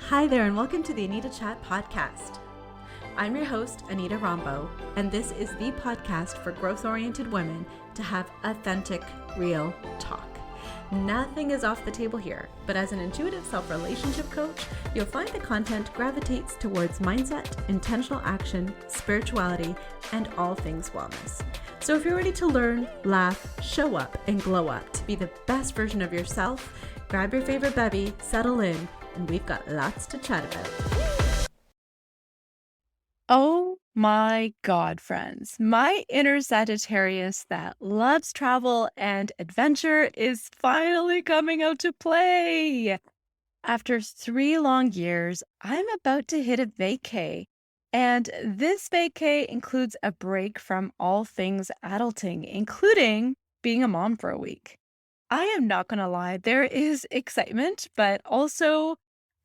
Hi there, and welcome to the Anita Chat podcast. I'm your host, Anita Rombo, and this is the podcast for growth-oriented women to have authentic, real talk. Nothing is off the table here, but as an intuitive self-relationship coach, you'll find the content gravitates towards mindset, intentional action, spirituality, and all things wellness. So if you're ready to learn, laugh, show up, and glow up to be the best version of yourself, grab your favorite bevy, settle in, and we've got lots to chat about. Oh my God, friends. My inner Sagittarius that loves travel and adventure is finally coming out to play. After 3 long years, I'm about to hit a vacay. And this vacay includes a break from all things adulting, including being a mom for a week. I am not going to lie, there is excitement, but also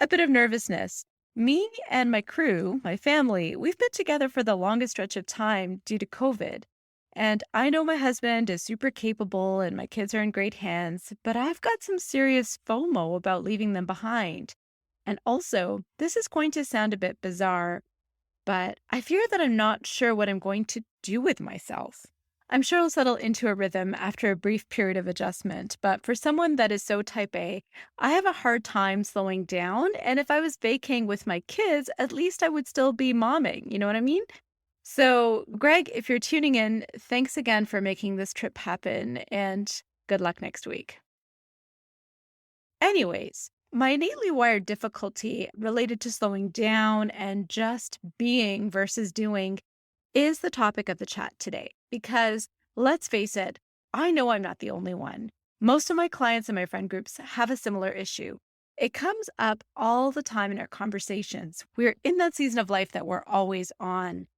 a bit of nervousness. Me and my crew, my family, we've been together for the longest stretch of time due to COVID. And I know my husband is super capable and my kids are in great hands, but I've got some serious FOMO about leaving them behind. And also, this is going to sound a bit bizarre, but I fear that I'm not sure what I'm going to do with myself. I'm sure I'll settle into a rhythm after a brief period of adjustment, but for someone that is so type A, I have a hard time slowing down. And if I was vacating with my kids, at least I would still be momming. You know what I mean? So, Greg, if you're tuning in, thanks again for making this trip happen and good luck next week. Anyways, my innately wired difficulty related to slowing down and just being versus doing is the topic of the chat today. Because let's face it, I know I'm not the only one. Most of my clients and my friend groups have a similar issue. It comes up all the time in our conversations. We're in that season of life that we're always on.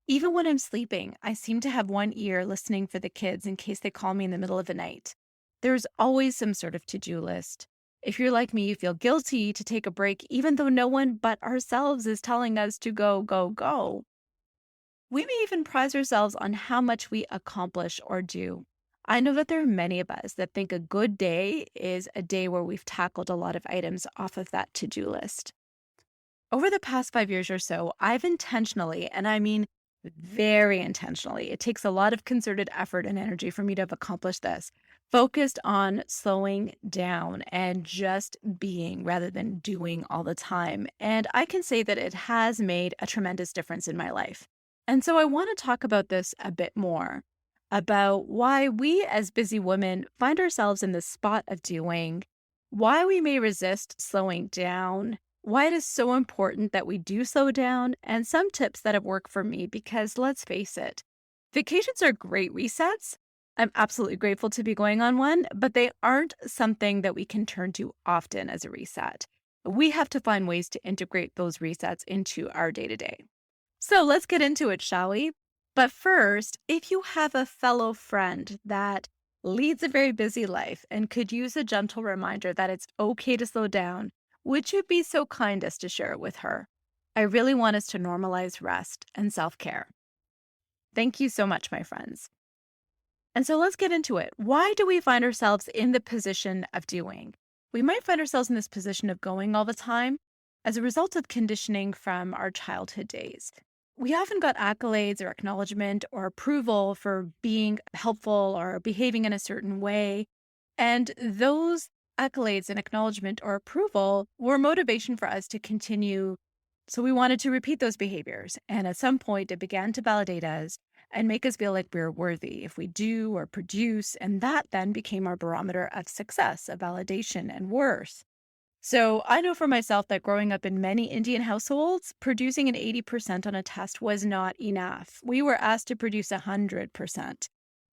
Even when I'm sleeping, I seem to have one ear listening for the kids in case they call me in the middle of the night. There's always some sort of to-do list. If you're like me, you feel guilty to take a break, even though no one but ourselves is telling us to go, go, go. We may even prize ourselves on how much we accomplish or do. I know that there are many of us that think a good day is a day where we've tackled a lot of items off of that to-do list. Over the past 5 years or so, I've intentionally, and I mean very intentionally, it takes a lot of concerted effort and energy for me to have accomplished this, focused on slowing down and just being rather than doing all the time. And I can say that it has made a tremendous difference in my life. And so I want to talk about this a bit more about why we as busy women find ourselves in the spot of doing, why we may resist slowing down, why it is so important that we do slow down, and some tips that have worked for me because let's face it, vacations are great resets. I'm absolutely grateful to be going on one, but they aren't something that we can turn to often as a reset. We have to find ways to integrate those resets into our day to day. So let's get into it, shall we? But first, if you have a fellow friend that leads a very busy life and could use a gentle reminder that it's okay to slow down, would you be so kind as to share it with her? I really want us to normalize rest and self-care. Thank you so much, my friends. And so let's get into it. Why do we find ourselves in the position of doing? We might find ourselves in this position of going all the time as a result of conditioning from our childhood days. We often got accolades or acknowledgement or approval for being helpful or behaving in a certain way. And those accolades and acknowledgement or approval were motivation for us to continue. So we wanted to repeat those behaviors. And at some point, it began to validate us and make us feel like we're worthy if we do or produce. And that then became our barometer of success, of validation and worth. So I know for myself that growing up in many Indian households, producing an 80% on a test was not enough. We were asked to produce 100%.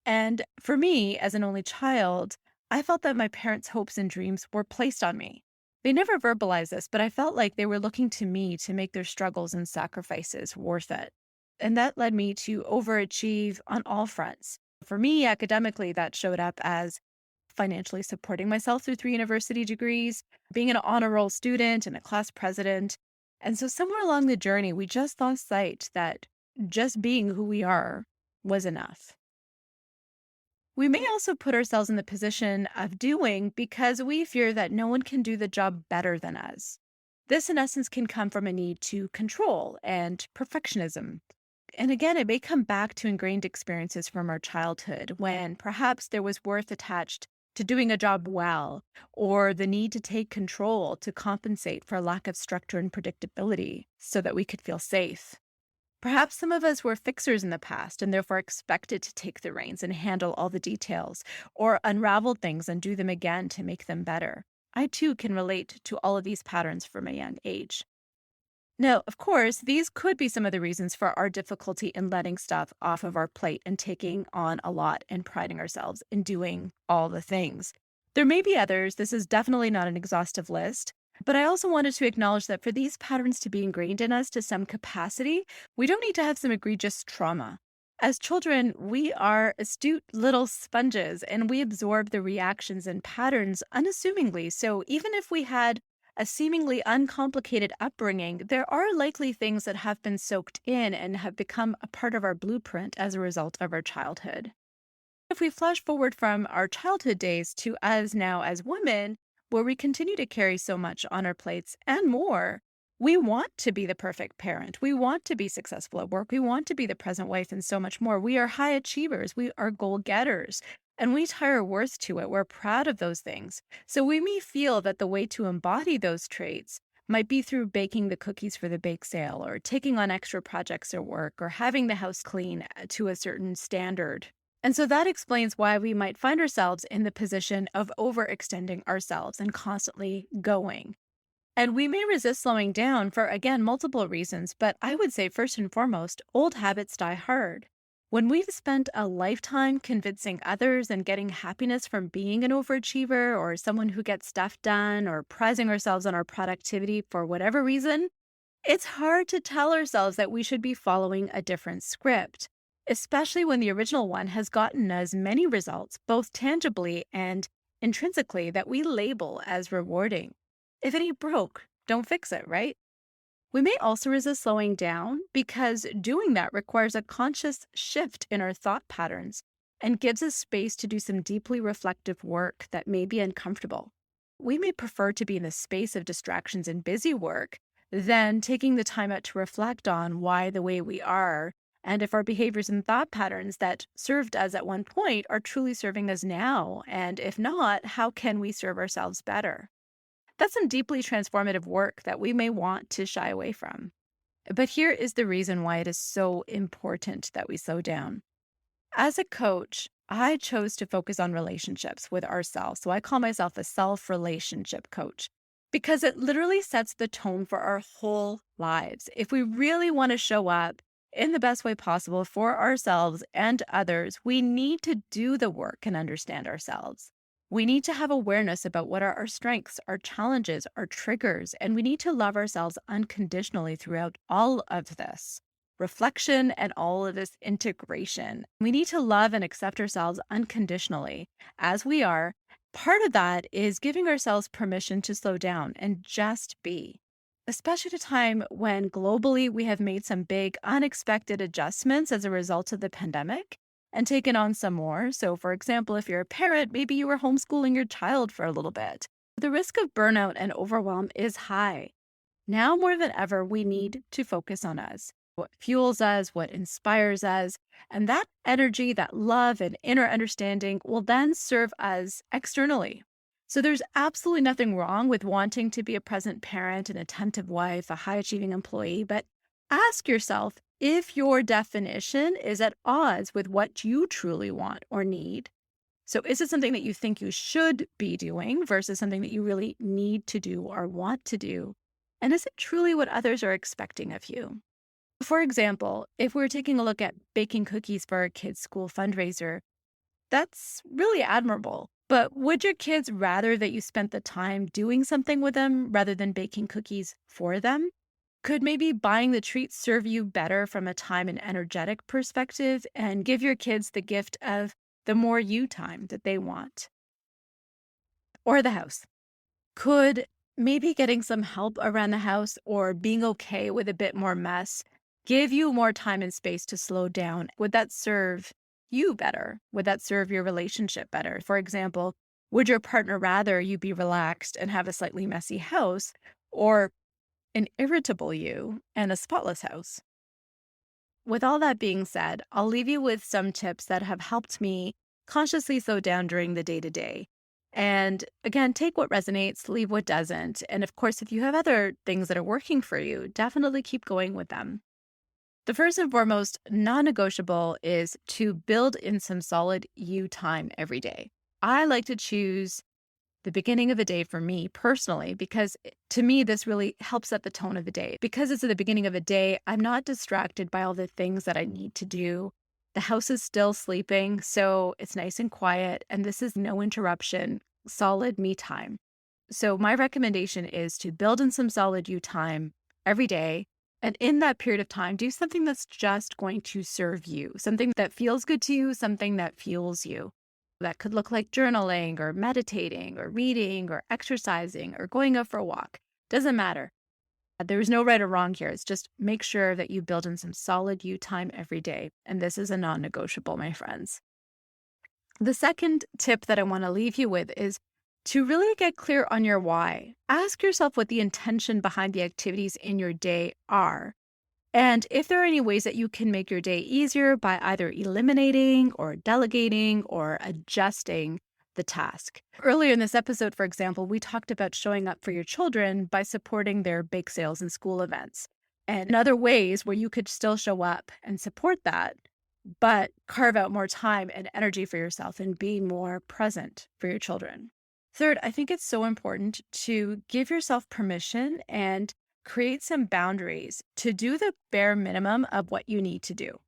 And for me, as an only child, I felt that my parents' hopes and dreams were placed on me. They never verbalized this, but I felt like they were looking to me to make their struggles and sacrifices worth it. And that led me to overachieve on all fronts. For me, academically, that showed up as financially supporting myself through 3 university degrees, being an honor roll student and a class president. And so somewhere along the journey, we just lost sight that just being who we are was enough. We may also put ourselves in the position of doing because we fear that no one can do the job better than us. This, in essence, can come from a need to control and perfectionism. And again, it may come back to ingrained experiences from our childhood when perhaps there was worth attached to doing a job well, or the need to take control to compensate for a lack of structure and predictability so that we could feel safe. Perhaps some of us were fixers in the past and therefore expected to take the reins and handle all the details, or unravel things and do them again to make them better. I too can relate to all of these patterns from a young age. Now, of course, these could be some of the reasons for our difficulty in letting stuff off of our plate and taking on a lot and priding ourselves in doing all the things. There may be others. This is definitely not an exhaustive list. But I also wanted to acknowledge that for these patterns to be ingrained in us to some capacity, we don't need to have some egregious trauma. As children, we are astute little sponges and we absorb the reactions and patterns unassumingly. So even if we had a seemingly uncomplicated upbringing, there are likely things that have been soaked in and have become a part of our blueprint as a result of our childhood. If we flash forward from our childhood days to us now as women, where we continue to carry so much on our plates and more, we want to be the perfect parent. We want to be successful at work. We want to be the present wife and so much more. We are high achievers. We are goal getters. And we tie our worth to it. We're proud of those things. So we may feel that the way to embody those traits might be through baking the cookies for the bake sale, or taking on extra projects at work, or having the house clean to a certain standard. And so that explains why we might find ourselves in the position of overextending ourselves and constantly going. And we may resist slowing down for, again, multiple reasons, but I would say first and foremost, old habits die hard. When we've spent a lifetime convincing others and getting happiness from being an overachiever or someone who gets stuff done or prizing ourselves on our productivity for whatever reason, it's hard to tell ourselves that we should be following a different script, especially when the original one has gotten us many results, both tangibly and intrinsically, that we label as rewarding. If it ain't broke, don't fix it, right? We may also resist slowing down because doing that requires a conscious shift in our thought patterns and gives us space to do some deeply reflective work that may be uncomfortable. We may prefer to be in the space of distractions and busy work than taking the time out to reflect on why the way we are, and if our behaviors and thought patterns that served us at one point are truly serving us now. And if not, how can we serve ourselves better? That's some deeply transformative work that we may want to shy away from. But here is the reason why it is so important that we slow down. As a coach, I chose to focus on relationships with ourselves. So I call myself a self-relationship coach because it literally sets the tone for our whole lives. If we really want to show up in the best way possible for ourselves and others, we need to do the work and understand ourselves. We need to have awareness about what are our strengths, our challenges, our triggers, and we need to love ourselves unconditionally throughout all of this reflection and all of this integration. We need to love and accept ourselves unconditionally as we are. Part of that is giving ourselves permission to slow down and just be, especially at a time when globally we have made some big unexpected adjustments as a result of the pandemic and taken on some more. So, for example, if you're a parent, maybe you were homeschooling your child for a little bit. The risk of burnout and overwhelm is high. Now more than ever, we need to focus on us, what fuels us, what inspires us, and that energy, that love and inner understanding will then serve us externally. So there's absolutely nothing wrong with wanting to be a present parent, an attentive wife, a high-achieving employee, but ask yourself if your definition is at odds with what you truly want or need. So is it something that you think you should be doing versus something that you really need to do or want to do? And is it truly what others are expecting of you? For example, if we're taking a look at baking cookies for our kids' school fundraiser, that's really admirable. But would your kids rather that you spent the time doing something with them rather than baking cookies for them? Could maybe buying the treats serve you better from a time and energetic perspective and give your kids the gift of the more you time that they want? Or the house. Could maybe getting some help around the house or being okay with a bit more mess give you more time and space to slow down? Would that serve you better? Would that serve your relationship better? For example, would your partner rather you be relaxed and have a slightly messy house, or an irritable you, and a spotless house. With all that being said, I'll leave you with some tips that have helped me consciously slow down during the day to day. And again, take what resonates, leave what doesn't. And of course, if you have other things that are working for you, definitely keep going with them. The first and foremost non negotiable is to build in some solid you time every day. I like to choose the beginning of a day for me personally, because to me, this really helps set the tone of the day. Because it's at the beginning of a day, I'm not distracted by all the things that I need to do. The house is still sleeping, so it's nice and quiet, and this is no interruption, solid me time. So, my recommendation is to build in some solid you time every day. And in that period of time, do something that's just going to serve you, something that feels good to you, something that fuels you. That could look like journaling or meditating or reading or exercising or going out for a walk. Doesn't matter. There's no right or wrong here. It's just make sure that you build in some solid you time every day. And this is a non negotiable, my friends. The second tip that I want to leave you with is to really get clear on your why. Ask yourself what the intention behind the activities in your day are. And if there are any ways that you can make your day easier by either eliminating or delegating or adjusting the task. Earlier in this episode, for example, we talked about showing up for your children by supporting their bake sales and school events. And in other ways where you could still show up and support that, but carve out more time and energy for yourself and be more present for your children. Third, I think it's so important to give yourself permission and create some boundaries to do the bare minimum of what you need to do.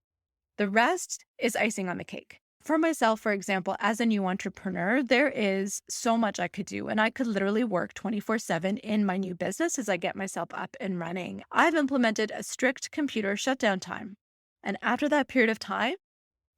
The rest is icing on the cake. For myself, for example, as a new entrepreneur, there is so much I could do, and I could literally work 24/7 in my new business as I get myself up and running. I've implemented a strict computer shutdown time. And after that period of time,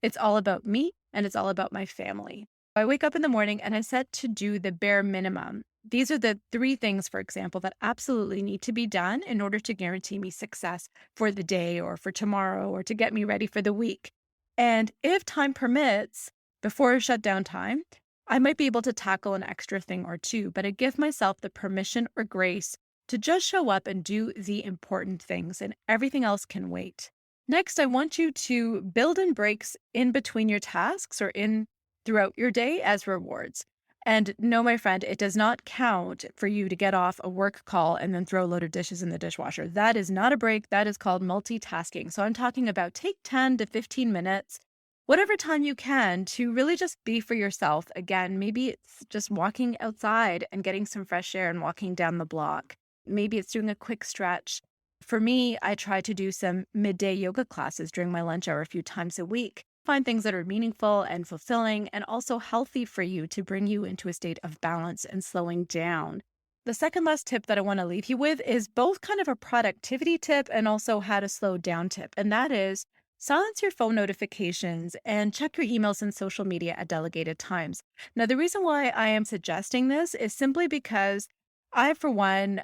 it's all about me and it's all about my family. I wake up in the morning and I set to do the bare minimum. These are the 3 things, for example, that absolutely need to be done in order to guarantee me success for the day or for tomorrow or to get me ready for the week. And if time permits, before shutdown time, I might be able to tackle an extra thing or two, but I give myself the permission or grace to just show up and do the important things, and everything else can wait. Next, I want you to build in breaks in between your tasks or in throughout your day as rewards. And no, my friend, it does not count for you to get off a work call and then throw a load of dishes in the dishwasher. That is not a break. That is called multitasking. So I'm talking about take 10 to 15 minutes, whatever time you can, to really just be for yourself. Again, maybe it's just walking outside and getting some fresh air and walking down the block. Maybe it's doing a quick stretch. For me, I try to do some midday yoga classes during my lunch hour a few times a week. Find things that are meaningful and fulfilling and also healthy for you to bring you into a state of balance and slowing down. The second last tip that I want to leave you with is both kind of a productivity tip and also how to slow down tip. And that is silence your phone notifications and check your emails and social media at delegated times. Now, the reason why I am suggesting this is simply because I, for one,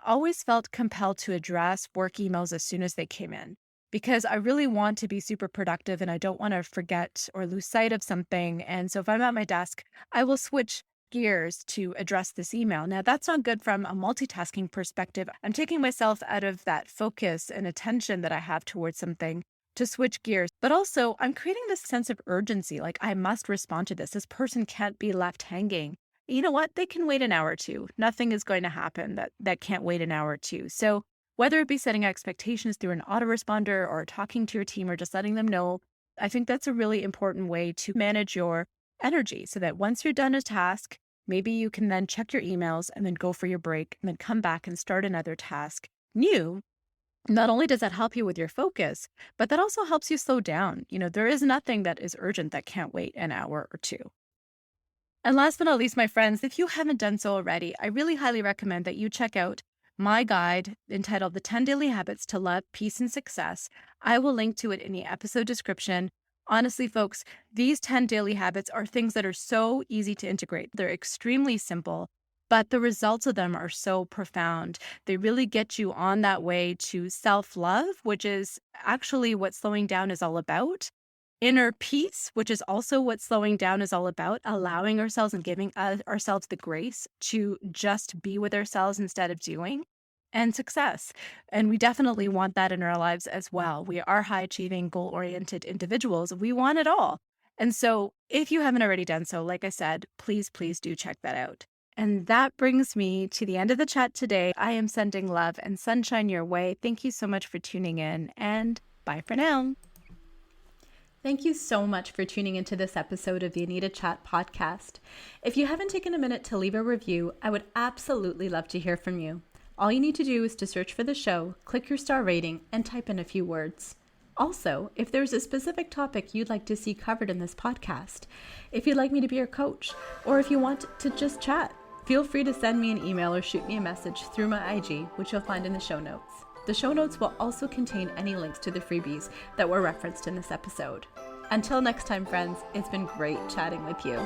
always felt compelled to address work emails as soon as they came in, because I really want to be super productive and I don't want to forget or lose sight of something. And so if I'm at my desk, I will switch gears to address this email. Now, that's not good from a multitasking perspective. I'm taking myself out of that focus and attention that I have towards something to switch gears. But also, I'm creating this sense of urgency, like I must respond to this. This person can't be left hanging. You know what? They can wait an hour or two. Nothing is going to happen that can't wait an hour or two. So whether it be setting expectations through an autoresponder or talking to your team or just letting them know, I think that's a really important way to manage your energy so that once you're done a task, maybe you can then check your emails and then go for your break and then come back and start another task new. Not only does that help you with your focus, but that also helps you slow down. There is nothing that is urgent that can't wait an hour or two. And last but not least, my friends, if you haven't done so already, I really highly recommend that you check out my guide entitled The 10 Daily Habits to Love, Peace, and Success. I will link to it in the episode description. Honestly, folks, these 10 daily habits are things that are so easy to integrate. They're extremely simple, but the results of them are so profound. They really get you on that way to self-love, which is actually what slowing down is all about. Inner peace, which is also what slowing down is all about, allowing ourselves and giving ourselves the grace to just be with ourselves instead of doing. and success. And we definitely want that in our lives as well. We are high achieving, goal oriented individuals. We want it all. And so if you haven't already done so, like I said, please do check that out. And that brings me to the end of the chat today. I am sending love and sunshine your way. Thank you so much for tuning in, and bye for now. Thank you so much for tuning into this episode of the Anita Chat podcast. If you haven't taken a minute to leave a review, I would absolutely love to hear from you. All you need to do is to search for the show, click your star rating, and type in a few words. Also, if there's a specific topic you'd like to see covered in this podcast, if you'd like me to be your coach, or if you want to just chat, feel free to send me an email or shoot me a message through my IG, which you'll find in the show notes. The show notes will also contain any links to the freebies that were referenced in this episode. Until next time, friends, it's been great chatting with you.